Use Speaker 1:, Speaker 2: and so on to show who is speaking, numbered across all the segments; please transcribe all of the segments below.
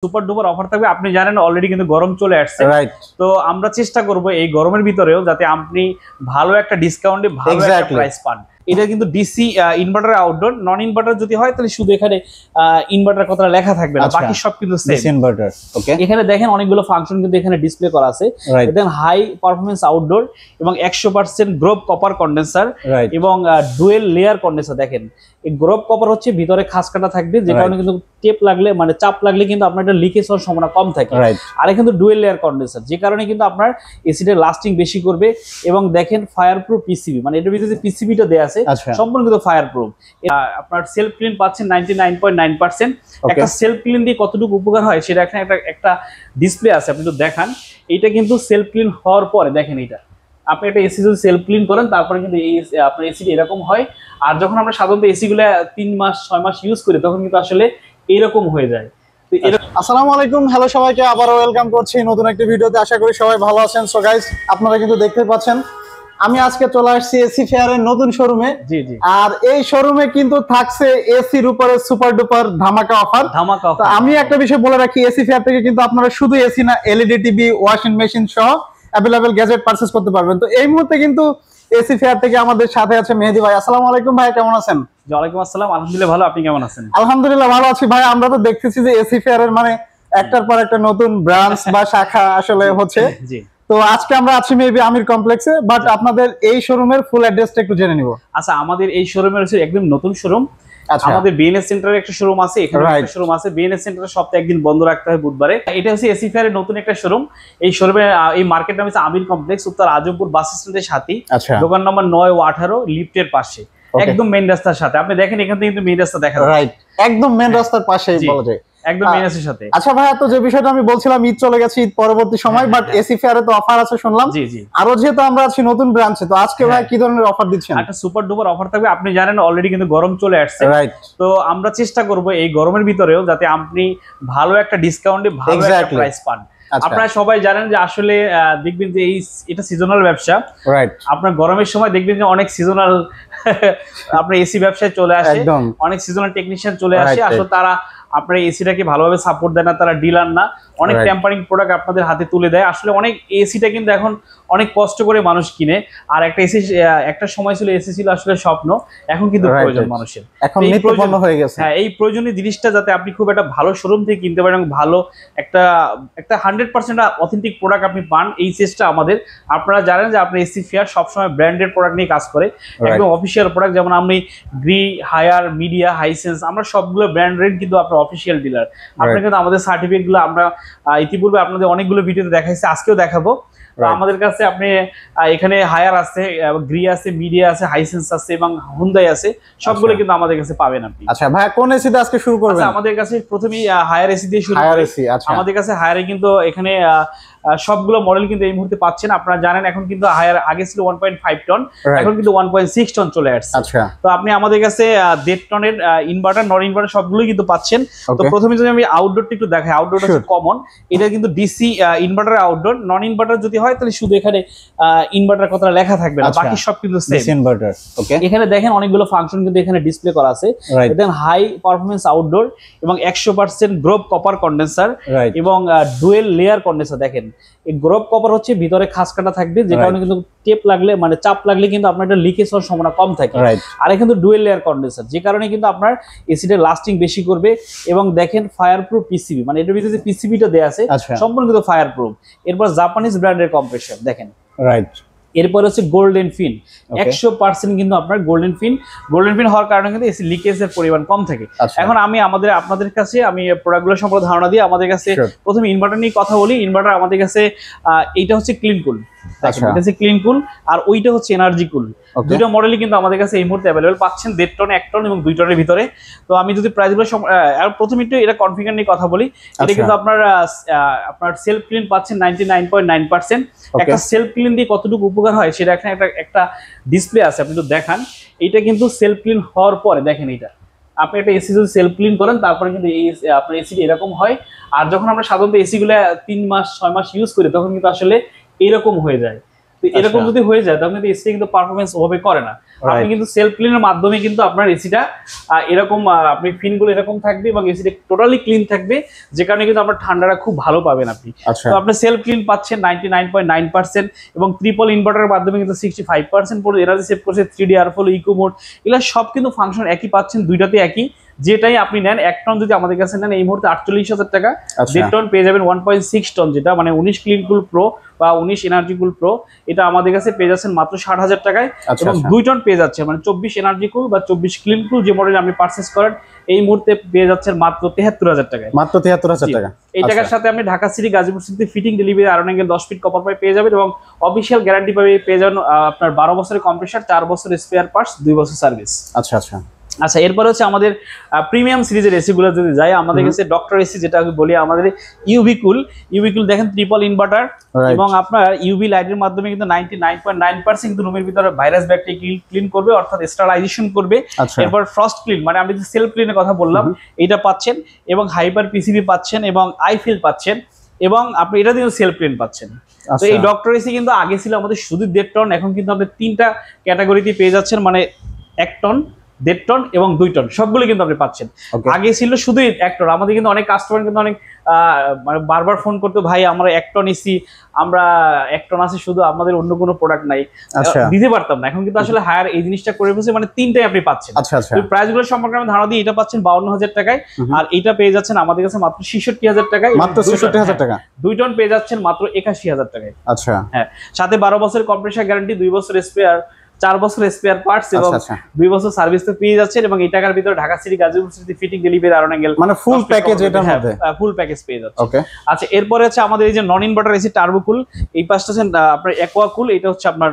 Speaker 1: Super duper offer থাকবে। আপনি জানেন অলরেডি কিন্তু গরম চলে আসছে, তো আমরা চেষ্টা করব এই গরমের ভিতরেও যাতে আপনি ভালো একটা ডিসকাউন্টে ভালো একটা প্রাইস পান। এটা কিন্তু ডিসি ইনভার্টার আউটডোর, নন ইনভার্টার যদি হয় তাহলে শুধু এখানে ইনভার্টার কথাটা লেখা থাকবে না, বাকি সব কিন্তু সেম ইনভার্টার। ওকে, এখানে দেখেন অনেকগুলো ফাংশন কিন্তু এখানে ডিসপ্লে করা আছে। দেখেন হাই পারফরম্যান্স আউটডোর এবং 100% গ্রোভ কপার কন্ডেন্সার এবং ডুয়েল লেয়ার কন্ডেন্সার। দেখেন এই গ্রোভ কপার হচ্ছে ভিতরে খাস কাটা থাকবে, যে কারণে কিন্তু টেপ লাগলে মানে চাপ লাগলে কিন্তু আপনার এটা লিকেজ হওয়ার সম্ভাবনা কম থাকে। আর কিন্তু ডুয়েল লেয়ার কন্ডেন্সার, যে কারণে কিন্তু আপনার এসিটা লাস্টিং বেশি করবে। এবং দেখেন ফায়ার প্রুফ পিসিবি, মানে এটার ভিতরে যে পিসিবিটা দেয়া আছে সম্পূর্ণ কিন্তু ফায়ার প্রুফ। আপনার সেলফ ক্লিন পাচ্ছেন 99.9%। একটা সেলফ ক্লিন দিয়ে কতটুকু উপকার হয় সেটা এখানে একটা ডিসপ্লে আছে, আপনি তো দেখান। এটা কিন্তু সেলফ ক্লিন হওয়ার পরে দেখেন, এটা আপনি একটা এসি যদি সেলফ ক্লিন করেন তারপরে কিন্তু এই আপনার এসিটা এরকম হয়। আর যখন আমরা সাধারণত এসি গুলো 3 মাস 6 মাস ইউজ করি তখন কিন্তু আসলে এরকম হয়ে যায়।
Speaker 2: আসসালামু আলাইকুম, হ্যালো সবাইকে, আবারও ওয়েলকাম করছি নতুন একটা ভিডিওতে। আশা করি সবাই ভালো আছেন। সো গাইস, আপনারা কিন্তু দেখতে পাচ্ছেন আমি আজকে চলে আসছি এসি ফেয়ারের নতুন শোরুমে। আর এই শোরুমে কিন্তু থাকছে এসির উপরে সুপার ডুপার ধামাকা অফার। তো আমি একটা বিষয় বলে রাখি, এসি ফেয়ার থেকে কিন্তু আপনারা শুধু এসি না, এলইডি টিভি, ওয়াশিং মেশিন সহ অ্যাভেলেবেল গ্যাজেট পারচেজ করতে পারবেন। তো এই মুহূর্তে কিন্তু এসি ফেয়ার থেকে আমাদের সাথে আছে মেহেদি ভাই। আসসালামু আলাইকুম ভাই, কেমন আছেন?
Speaker 1: ওয়ালাইকুম আসসালাম, আলহামদুলিল্লাহ ভালো, আপনি কেমন আছেন?
Speaker 2: আলহামদুলিল্লাহ ভালো আছি ভাই। আমরা তো দেখতেছি যে এসি ফেয়ারের মানে একটার পর একটা নতুন ব্রাঞ্চ বা শাখা আসলে হচ্ছে। তো আজকে আমরা আছি মেবি আমির কমপ্লেক্সে, বাট আপনাদের এই শোরুমের ফুল অ্যাড্রেসটা একটু জেনে নিব।
Speaker 1: আচ্ছা, আমাদের এই শোরুমের হচ্ছে একদম নতুন শোরুম। আমাদের বিএনএস সেন্টারে একটা শোরুম আছে, এখানে একটা শোরুম আছে। বিএনএস সেন্টারে সপ্তাহে একদিন বন্ধ রাখতে হয় বুধবারে। এটা হচ্ছে এসি ফেয়ারের নতুন একটা শোরুম। এই শোরুমে এই মার্কেট নাম হচ্ছে আমির কমপ্লেক্স, উত্তর আজমপুর বাস স্ট্যান্ডের সাথে, দোকান নম্বর 9 ও 18, লিফটের পাশে, একদম মেইন রাস্তার সাথে। আপনি দেখেন এখান থেকে কিন্তু মেইন রাস্তা দেখা যায়, রাইট,
Speaker 2: একদম মেইন রাস্তার পাশেই বলা যায়,
Speaker 1: একদম মেইন রাস্তার সাথে।
Speaker 2: আচ্ছা ভাই, তো যে বিষয়টা আমি বলছিলাম, ঈদ চলে গেছে, ঈদ পরবর্তী সময়, বাট এসি ফেয়ারে তো অফার আছে শুনলাম।
Speaker 1: জি জি,
Speaker 2: আরো যেহেতু আমরা আছি নতুন ব্রাঞ্চে, তো আজকে ভাই কি ধরনের অফার দিচ্ছেন?
Speaker 1: একটা সুপার ডুপার অফার থাকবে। আপনি জানেন অলরেডি কিন্তু গরম চলে আসছে, রাইট, তো আমরা চেষ্টা করব এই গরমের ভিতরেও যাতে আপনি ভালো একটা ডিসকাউন্টে ভালো একটা প্রাইস পান। আপনারা সবাই জানেন যে আসলে দেখবেন যে এটা সিজনাল ব্যবসা, রাইট। আপনার গরমের সময় দেখবেন যে অনেক সিজনাল আপনার এসি ব্যবসায় চলে আসে, অনেক সিজনাল টেকনিশিয়ান চলে আসে। আসলে তারা আপনার এসিটাকে ভালোভাবে সাপোর্ট দেয় না, তারা ডিলার না, অনেক টেম্পারিং প্রোডাক্ট আপনাদের হাতে তুলে দেয়। আসলে অনেক এসিটা কিন্তু এখন অনেক কষ্ট করে মানুষ কিনে। আর একটা এসি, একটা সময় ছিল এসি ছিল আসলে স্বপ্ন, এখন কিন্তু প্রয়োজন মানুষের,
Speaker 2: এখন নিত্যপণ্য হয়ে গেছে।
Speaker 1: হ্যাঁ, এই প্রয়োজনীয় জিনিসটা যাতে আপনি খুব একটা ভালো শোরুম থেকে কিনতে পারেন এবং ভালো একটা 100% অথেন্টিক প্রোডাক্ট আপনি পান, এই চেষ্টা আমাদের। আপনারা জানেন যে আপনার এসি ফেয়ার সবসময় ব্র্যান্ডেড প্রোডাক্ট নিয়ে কাজ করে, একদম অফিসিয়াল প্রোডাক্ট। যেমন আমি গ্রি, হায়ার, মিডিয়া, হাইসেন্স, আমরা সবগুলো ব্র্যান্ডের কিন্তু আপনার অফিসিয়াল ডিলার। আপনার কিন্তু আমাদের সার্টিফিকেট গুলো আমরা ইতিপূর্বে আপনাদের অনেকগুলো ভিডিওতে দেখাইছি, আজকেও দেখাবো। আমাদের কাছে আপনি এখানে হায়ার আছে, গ্রি আছে, মিডিয়া আছে, হাইসেন্স আছে এবং হুন্ডাই আছে, সবগুলো কিন্তু আমাদের কাছে পাবেন আপনি।
Speaker 2: আচ্ছা ভাই, কোন এসি দিয়ে আজকে শুরু করবেন?
Speaker 1: আমাদের কাছে প্রথমেই হায়ার এসি দিয়ে শুরু করি। আমাদের কাছে হায়ারে কিন্তু এখানে সবগুলো মডেল কিন্তু এই মুহূর্তে পাচ্ছেন। আপনারা জানেন এখন কিন্তু হায়ার আগে ছিল 1.5 টন, এখন কিন্তু 1.6 টন চলে আসছে। তো আপনি আমাদের কাছে 1.5 টনের ইনভার্টার, নন ইনভার্টার সবগুলোই কিন্তু পাচ্ছেন। তো প্রথমে যদি আমি আউটডোরটা একটু দেখাই, আউটডোরটা হচ্ছে কমন। এটা কিন্তু ডিসি ইনভার্টার আউটডোর, নন ইনভার্টার যদি হয় তাহলে শুধু এখানে ইনভার্টার কথাটা লেখা থাকবে না, বাকি সব কিন্তু সেম ইনভার্টার। ওকে, এখানে দেখেন অনেকগুলো ফাংশন কিন্তু এখানে ডিসপ্লে করা আছে। দেখেন হাই পারফরম্যান্স আউটডোর এবং 100% গ্রোভ কপার কন্ডেন্সার এবং ডুয়েল লেয়ার কন্ডেন্সার। দেখেন এই গ্রোভ কপার হচ্ছে ভিতরে খাস কাটা থাকবে, যে কারণে কিন্তু টেপ লাগলে মানে চাপ লাগলে কিন্তু আপনার এটা লিকেজ হওয়ার সম্ভাবনা কম থাকে। আর কিন্তু ডুয়েল লেয়ার কন্ডেন্সার, যে কারণে কিন্তু আপনার এসিটা লাস্টিং বেশি করবে। এবং দেখেন ফায়ার প্রুফ পিসিবি, মানে এটার ভিতরে যে পিসিবিটা দেয়া আছে সম্পূর্ণ কিন্তু ফায়ার প্রুফ। এরপর জাপানিজ ব্র্যান্ডের কম্প্রেসর দেখেন, রাইট। এরপর হচ্ছে গোল্ডেন ফিন, 100% কিন্তু আপনার গোল্ডেন ফিন হওয়ার কারণে কিন্তু এসি লিকেজের পরিমাণ কম থাকে। এখন আমি আপনাদের কাছে আমি প্রোডাক্টগুলো সম্পর্কে ধারণা দিই। আমাদের কাছে প্রথমে ইনভার্টার নিয়ে কথা বলি। ইনভার্টার আমাদের কাছে এইটা হচ্ছে ক্লিন কুল, ক্লিন কুল, আর ওইটা হচ্ছে এনার্জি কুল। দুইটা মডেলই কিন্তু আমাদের কাছে এই মুহূর্তে অ্যাভেলেবল পাচ্ছেন, 1.5 টন, 1 টন এবং 2 টনের ভিতরে। তো আমি যদি প্রাইসগুলো প্রথমে একটু এটা কনফিগার নিয়ে কথা বলি। এটা কিন্তু আপনার সেলফ ক্লিন পাচ্ছেন 99.9%। একটা সেলফ ক্লিন দিয়ে কতটুকু উপকার হয় সেটা এখানে একটা ডিসপ্লে আছে, আপনি তো দেখান। এটা কিন্তু সেলফ ক্লিন হওয়ার পরে দেখেন, এটা আপনি একটা এসি যদি সেলফ ক্লিন করেন তারপরে কিন্তু এই আপনার এসিটি এরকম হয়। আর যখন আমরা সাধারণত এসি গুলো 3 মাস 6 মাস ইউজ করি তখন কিন্তু আসলে এরকম হয়ে যায়। তো এরকম যদি হয়ে যায় তখন কিন্তু এসি কিন্তু পারফরমেন্স ওভাবে করে না। আপনি কিন্তু সেলফ ক্লিনের মাধ্যমে কিন্তু আপনার এসিটা এরকম আপনি ফিনগুলো এরকম থাকবে এবং এসিটা টোটালি ক্লিন থাকবে, যে কারণে কিন্তু আপনার ঠান্ডাটা খুব ভালো পাবেন আপনি। তো আপনি সেলফ ক্লিন পাচ্ছেন 99.9% এবং ট্রিপল ইনভার্টারের মাধ্যমে কিন্তু 65% পর্যন্ত এনার্জি সেভ করছে। 3D এয়ারফ্লো, ইকো মোড, এগুলো সব কিন্তু ফাংশন একই পাচ্ছেন, দুইটাতে একই। যেটাই আপনি নেন 1 টন যদি আমাদের কাছে নেন এই মুহূর্তে 48,000 টাকা, 1.5 টন পেয়ে যাবেন 1.6 টন, যেটা মানে 19 ক্লিন কুল প্রো বা 19 এনার্জি কুল প্রো, এটা আমাদের কাছে পেয়ে যাচ্ছেন মাত্র 60,000 টাকায়। এবং 2 টন পেয়ে যাচ্ছে মানে 24 এনার্জি কুল বা 24 ক্লিন কুল যে মডেল আপনি পারচেজ করেন এই মুহূর্তে পেয়ে যাচ্ছেন মাত্র 73,000 টাকায়।
Speaker 2: মাত্র 73,000 টাকা।
Speaker 1: এই টাকার সাথে আপনি Dhaka city, Gazipur city fitting delivery, iron angle 10 fit copper pipe পেয়ে যাবেন এবং অফিসিয়াল গ্যারান্টি পাবে পেয়ে যাবেন আপনার 12 বছরের কম্প্রেসার, 4 বছর স্পেয়ার পার্টস, 2 বছর সার্ভিস। আচ্ছা এরপর হচ্ছে আমাদের প্রিমিয়াম সিরিজের এসি গুলো যদি যাই, আমাদের কাছে ডক্টর এসি যেটা আমি বলি, আমাদের ইউভি কুল দেখেন ট্রিপল ইনভার্টার এবং আপনার ইউভি লাইটের মাধ্যমে কিন্তু 99.9% কিন্তু রুমের ভিতরে ভাইরাস ব্যাকটেরিয়া ক্লিন করবে, অর্থাৎ স্টারাইজেশন করবে। এরপর ফ্রস্ট ক্লিন মানে আমি যে সেলফ ক্লিনের কথা বললাম এটা পাচ্ছেন, এবং হাইপার পিসিবি পাচ্ছেন এবং আইফিল পাচ্ছেন, এবং আপনি এটা দিয়ে সেলফ ক্লিন পাচ্ছেন। তো এই ডক্টর এসি কিন্তু আগে ছিল আমাদের শুধু 1.5 টন, এখন কিন্তু আপনি 3টা ক্যাটাগরিতে পেয়ে যাচ্ছেন, মানে 1 টন, 1.5 টন এবং 2 টন সবগুলো কিন্তু আপনি পাচ্ছেন। আগে ছিল শুধু 1 টন। আমাদের কিন্তু অনেক কাস্টমার কিন্তু অনেক মানে বারবার ফোন করতো, ভাই আমরা 1 টন এসি, আমরা 1 টন আছে শুধু, আমাদের অন্য কোনো প্রোডাক্ট নাই, দিতে পারতাম না। এখন কিন্তু আসলে হায়ার এই জিনিসটা করে ফেলছে, মানে 3টাই আপনি পাচ্ছেন। প্রাইস গুলো সম্পর্কে আমি ধারণা দিই, এটা পাচ্ছেন 52,000 টাকায়, আর এটা পেয়ে যাচ্ছেন আমাদের কাছে মাত্র 66,000 টাকায়।
Speaker 2: মাত্র 66,000 টাকা।
Speaker 1: 2 টন পেয়ে যাচ্ছেন মাত্র 81,000 টাকায়। আচ্ছা হ্যাঁ, সাথে 12 বছরের কম্প্রেসার গ্যারান্টি, 2 বছর স্পেয়ার, 4 বছর স্পেয়ার পার্টস এবং 2 বছর সার্ভিস তো পেয়ে যাচ্ছেন। এবং এই টাকার ভিতরে Dhaka city, Gazipur city fitting delivery, iron angle
Speaker 2: মানে ফুল প্যাকেজ, এটার মধ্যে
Speaker 1: ফুল প্যাকেজ পেয়ে যাচ্ছে। আচ্ছা এরপরে হচ্ছে আমাদের এই যে নন ইনভার্টার এসি টার্বোকুল, এই পাঁচটা হচ্ছে আপনার অ্যাকোয়াকুল, এটা হচ্ছে আপনার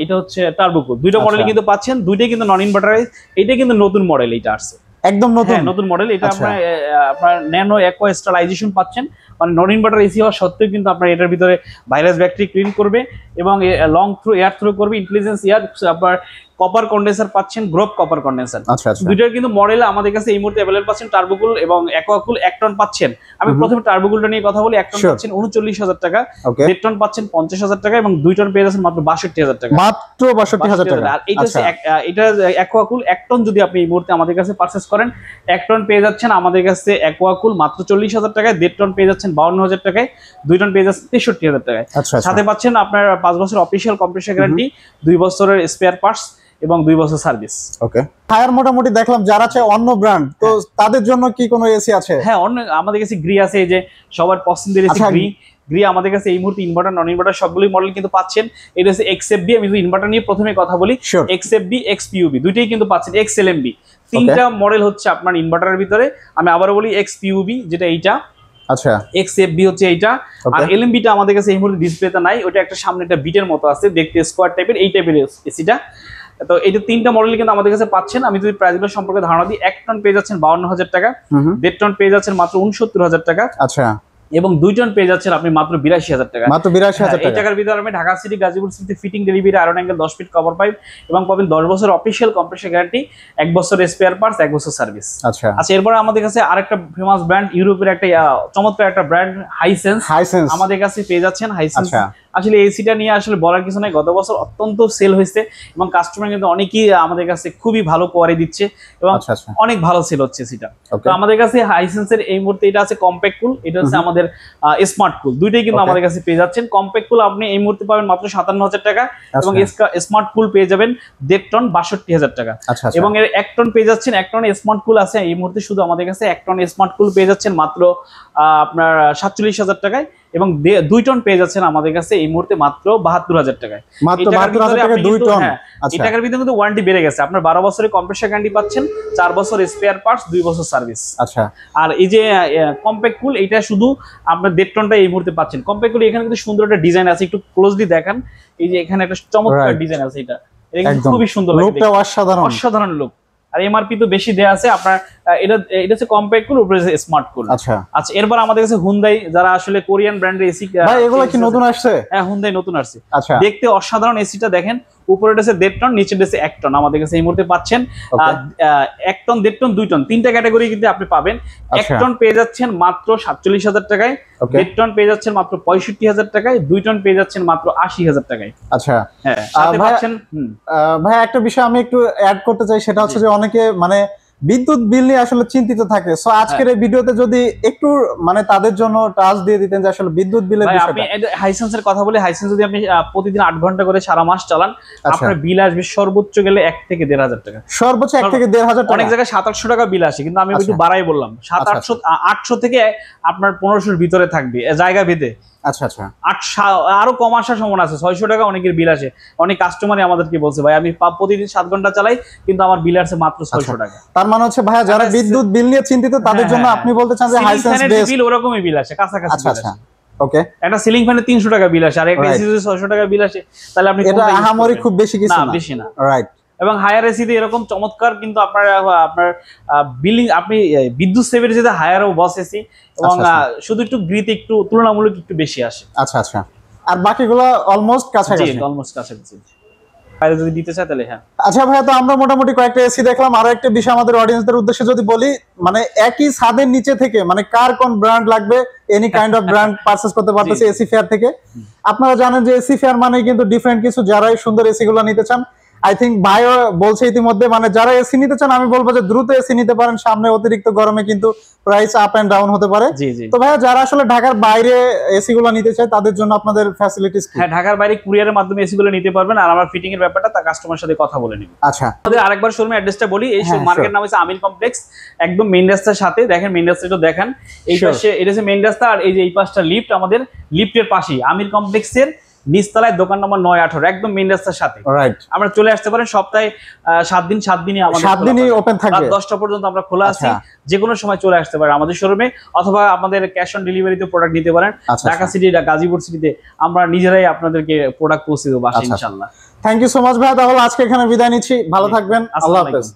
Speaker 1: এটা হচ্ছে টার্বোকুল, দুইটা মডেল কিন্তু পাচ্ছেন, দুইটাই কিন্তু নন ইনভার্টার। এটা কিন্তু নতুন মডেল, এটা আসছে একদম নতুন মডেল। এটা আপনার ন্যানো অ্যাকোয়া স্টারাইজেশন পাচ্ছেন, মানে নন ইনভার্টার এসি হওয়া সত্ত্বেও কিন্তু আপনার এটার ভিতরে ভাইরাস ব্যাকটেরিয়া ক্লিন করবে এবং লং থ্রু এয়ার থ্রু করবে, ইন্টেলিজেন্স এয়ার, আপনার কপার কন্ডেন্সার পাচ্ছেন, গ্রোপ কপার কন্ডেন্সার। দুইটার কিন্তু মডেল আমাদের কাছে এই মুহূর্তে अवेलेबल পাচ্ছেন। টার্বোকুল এবং অ্যাকোয়াকুল 1 টন পাচ্ছেন। আমি প্রথমে টার্বোকুলটা নিয়ে কথা বলি। 1 টন পাচ্ছেন 39,000 টাকা, 1.5 টন পাচ্ছেন 50,000 টাকা এবং 2 টন পেয়ে যাচ্ছেন মাত্র 62,000 টাকা।
Speaker 2: মাত্র 62,000 টাকা।
Speaker 1: আর এটা হচ্ছে এটা অ্যাকোয়াকুল 1 টন যদি আপনি এই মুহূর্তে আমাদের কাছে পারচেজ করেন, 1 টন পেয়ে যাচ্ছেন আমাদের কাছে অ্যাকোয়াকুল মাত্র 40,000 টাকায়, 1.5 টন পেয়ে যাচ্ছেন 52,000 টাকায়, 2 টন পেয়ে যাচ্ছেন 63,000 টাকায়। সাথে পাচ্ছেন আপনার 5 বছর অফিশিয়াল কম্প্রেসার গ্যারান্টি, 2 বছরের স্পেয়ার পার্টস এবং 2 বছর সার্ভিস। ওকে,
Speaker 2: হায়ার মোটামুটি দেখলাম যারা চায় অন্য ব্র্যান্ড, তো তাদের জন্য কি কোনো এসি আছে?
Speaker 1: হ্যাঁ, অন্য আমাদের কাছে গ্রি আছে, এই যে সবার পছন্দের এসি গ্রি আমাদের কাছে এই মুহূর্তে ইনভার্টার, নন ইনভার্টার সবগুলোই মডেল কিন্তু পাচ্ছেন। এটা হচ্ছে এক্সএফবি। আমি যদি ইনভার্টার নিয়ে প্রথমে কথা বলি, এক্সএফবি, এক্সপিইউবি দুইটাই কিন্তু পাচ্ছেন। এক্সএলএমবি 3টা মডেল হচ্ছে আপনার ইনভার্টারের ভিতরে। আমি আবারও বলি, এক্সপিইউবি যেটা এইটা, আচ্ছা এক্সএফবি হচ্ছে এইটা, আর এলএমবিটা আমাদের কাছে এই মুহূর্তে ডিসপ্লেতে নাই, ওটা একটা সামনে একটা বিটের মতো আছে, দেখতে স্কোয়ার টাইপের, এই টাইপের এসিটা। তো এই যে 3টা মডেল কিন্তু আমাদের কাছে পাচ্ছেন। আমি যদি প্রাইসগুলো সম্পর্কে ধারণা দিই, 1 টন পেয়ে যাচ্ছেন 52,000 টাকা, 1.5 টন পেয়ে যাচ্ছেন মাত্র 69,000 টাকা, আচ্ছা, এবং 2 টন পেয়ে যাচ্ছেন আপনি মাত্র 82,000 টাকা।
Speaker 2: মাত্র 82,000 টাকা।
Speaker 1: এই টাকার ভিতরে আমি Dhaka city, Gazipur city fitting delivery, iron angle 10 fit cover pipe এবং পাবেন 10 বছর অফিশিয়াল কম্প্রেসার গ্যারান্টি, 1 বছর স্পেয়ার পার্টস, 1 বছর সার্ভিস। আচ্ছা এরপর আমাদের কাছে আরেকটা ফেমাস ব্র্যান্ড, ইউরোপের একটা চমৎকার একটা ব্র্যান্ড, হাইসেন্স, আমাদের কাছে পেয়ে যাচ্ছেন। হাইসেন্স আসলে এসিটা নিয়ে আসলে বলার কিছু নাই, গত বছর অত্যন্ত সেল হয়েছে এবং কাস্টমার কিন্তু অনেকেই আমাদের কাছে খুবই ভালো কোয়ারি দিচ্ছে এবং অনেক ভালো সেল হচ্ছে সেটা। তো আমাদের কাছে হাইসেন্সের এই মুহূর্তে এটা আছে কম্প্যাক্ট কুল, এটা হচ্ছে আমাদের স্মার্ট কুল, দুইটাই কিন্তু আমাদের কাছে পেয়ে যাচ্ছেন। কম্প্যাক্ট কুল আপনি এই মুহূর্তে পাবেন মাত্র 57,000 টাকা এবং স্মার্ট কুল পেয়ে যাবেন 1.5 টন 62,000 টাকা এবং এর 1 টন পেয়ে যাচ্ছেন। 1 টন স্মার্ট কুল আছে এই মুহূর্তে শুধু আমাদের কাছে 1 টন স্মার্ট কুল পেয়ে যাচ্ছেন মাত্র আপনার 47,000 টাকায় এবং 2 টন পেয়ে যাচ্ছেন আমাদের কাছে এই মুহূর্তে মাত্র 72,000 টাকায়।
Speaker 2: মাত্র 72,000 টাকা 2 টন।
Speaker 1: এই টাকার ভিতরে কিন্তু ওয়ারেন্টি বেড়ে গেছে, আপনার 12 বছরের কম্প্রেসার গ্যারান্টি পাচ্ছেন, 4 বছর স্পেয়ার পার্টস, 2 বছর সার্ভিস। আচ্ছা, আর এই যে কম্প্যাক্ট কুল, এটা শুধু আপনার 1.5 টনটা এই মুহূর্তে পাচ্ছেন। কম্প্যাক্ট কুল এখানে কিন্তু সুন্দর একটা ডিজাইন আছে, একটু ক্লোজলি দেখেন, এই যে এখানে একটা চমৎকার ডিজাইন আছে, এটা খুবই সুন্দর লাগে, লুকটা অসাধারণ লুক। আর এমআরপি তো বেশি দেয়া আছে আপনার, এটা হচ্ছে কম্প্যাক্ট কুল, উপরে স্মার্ট কুল। আচ্ছা, এরপর আমাদের কাছে হুন্দাই, যারা আসলে কোরিয়ান ব্র্যান্ডের এসি,
Speaker 2: ভাই এগুলো কি নতুন আসছে?
Speaker 1: হ্যাঁ, হুন্দাই নতুন আসছে। আচ্ছা, দেখতে অসাধারণ এসিটা দেখেন, উপরে আছে 1.5 টন, নিচে আছে 1 টন। আমাদের কাছে এই মুহূর্তে পাচ্ছেন 1 টন, 1.5 টন, 2 টন, তিনটা ক্যাটাগরি কিন্তু আপনি পাবেন। 1 টন পেয়ে যাচ্ছেন মাত্র 47,000 টাকায়, 1.5 টন পেয়ে যাচ্ছেন মাত্র 65,000 টাকায়, 2 টন পেয়ে যাচ্ছেন মাত্র 80,000 টাকায়।
Speaker 2: আচ্ছা
Speaker 1: হ্যাঁ, সাথে পাচ্ছেন
Speaker 2: ভাই একটা বিষয় আমি একটু অ্যাড করতে চাই, সেটা হচ্ছে যে অনেকে মানে বিদ্যুৎ বিল নিয়ে আসলে চিন্তিত থাকে। সো আজকের এই ভিডিওতে যদি একটু মানে তাদের জন্য টাচ দিয়ে দিতেন যে আসলে বিদ্যুৎ বিলের বিষয়টা।
Speaker 1: আপনি হাইসেন্সের কথা বলে, হাইসেন্স যদি আপনি প্রতিদিন 8 ঘন্টা করে সারা মাস চালান, আপনার বিল আসবে সর্বোচ্চ গেলে 1 থেকে 1,500 টাকা।
Speaker 2: সর্বোচ্চ 1 থেকে 1,500 টাকা।
Speaker 1: অনেক জায়গায় 700-800 টাকা বিল আসে, কিন্তু আমি একটু বাড়াই বললাম 700-800 থেকে আপনার 1500-র ভিতরে থাকবে জায়গা ভেদে।
Speaker 2: আচ্ছা আচ্ছা,
Speaker 1: আরো কম আসার সম্ভাবনা আছে। 600 টাকা অনেকের বিল আসে। অনেক কাস্টমারই আমাদেরকে বলছে ভাই আমি প্রতিদিন 7 ঘন্টা চালাই, কিন্তু আমার বিল আসে মাত্র 600 টাকা।
Speaker 2: তার মানে হচ্ছে ভাইয়া যারা বিদ্যুৎ বিল নিয়ে চিন্তিত তাদের জন্য আপনি বলতে চান যে হাইসেন্স বেস
Speaker 1: বিল ওরকমই বিল আসে, কাছাকাছি।
Speaker 2: আচ্ছা আচ্ছা, ওকে।
Speaker 1: একটা সিলিং ফ্যানে 300 টাকা বিল আসে, আর একটা এসি যদি 600 টাকা বিল আসে, তাহলে আপনি
Speaker 2: এটা আহামরি খুব বেশি কিছু না,
Speaker 1: বেশি না,
Speaker 2: রাইট।
Speaker 1: এবং হায়ার এসিতে এরকম চমৎকার কিন্তু আপনার বিলিং, আপনি বিদ্যুৎ সেভের যেটা হায়ার ও বস এসি, এবং শুধু একটু গ্রিতে একটু তুলনামূলক একটু বেশি আসে।
Speaker 2: আচ্ছা আচ্ছা, আর বাকিগুলো অলমোস্ট কাছাকাছি।
Speaker 1: অলমোস্ট কাছাকাছি। বাইরে যদি দিতে চায় তাহলে হ্যাঁ।
Speaker 2: আচ্ছা ভাইয়া, তো আমরা মোটামুটি কয়েকটা এসি দেখলাম। আরো একটা বিষয় আমাদের অডিয়েন্সদের উদ্দেশ্যে যদি বলি, মানে একই ছাদের নিচে থেকে মানে কার কোন ব্র্যান্ড লাগবে, any kind of brand purchase করতে পারতেছে এসি ফেয়ার থেকে। আপনারা জানেন যে এসি ফেয়ার মানে কিন্তু ডিফারেন্ট কিছু, যারাই সুন্দর এসি গুলো নিতে চান, আই থিঙ্ক ভাইও বলছে ইতিমধ্যে, মানে যারা এসি নিতে চান আমি বলবো যে দ্রুত এসি নিতে পারেন। সামনে অতিরিক্ত গরমে কিন্তু প্রাইস আপ এন্ড ডাউন হতে পারে। তো ভাইয়া যারা আসলে ঢাকার বাইরে এসি গুলো নিতে চায় তাদের জন্য আপনাদের ফ্যাসিলিটিস কি?
Speaker 1: হ্যাঁ, ঢাকার বাইরে কুরিয়ারের মাধ্যমে এসি গুলো নিতে পারবেন, আর আমার ফিটিং এর ব্যাপারটা তার কাস্টমারের সাথে কথা বলে নিব।
Speaker 2: আচ্ছা,
Speaker 1: আমাদের আরেকবার শোরুমের অ্যাড্রেসটা বলি। এই মার্কেট নাম হচ্ছে আমির কমপ্লেক্স, একদম মেইন রাস্তার সাথে। দেখেন মেইন রাস্তাটা দেখেন, এই পাশে এটা হচ্ছে মেইন রাস্তা, আর এই যে এই পাশটা লিফট, আমাদের লিফটের পাশেই আমির কমপ্লেক্সের নিচতলায় দোকান নম্বর 9-18, একদম মেইন রাস্তার সাথে। আমরা চলে আসতে পারেন সপ্তাহে 7 দিন, 7 দিনই আমাদের
Speaker 2: 7 দিনই ওপেন থাকবে,
Speaker 1: 10টা পর্যন্ত আমরা খোলা আছি। যে কোনো সময় চলে আসতে পারেন আমাদের শোরুমে, অথবা আমাদের ক্যাশ অন ডেলিভারিতে প্রোডাক্ট নিতে পারেন। ঢাকা সিটি, গাজীপুর সিটিতে আমরা নিজেরাই আপনাদেরকে প্রোডাক্ট পৌঁছে দেবো বাসায় ইনশাআল্লাহ।
Speaker 2: থ্যাংক ইউ সো মাচ ভাই, তাহলে আজকে এখানে বিদায় নিচ্ছি। ভালো থাকবেন, আল্লাহ হাফেজ।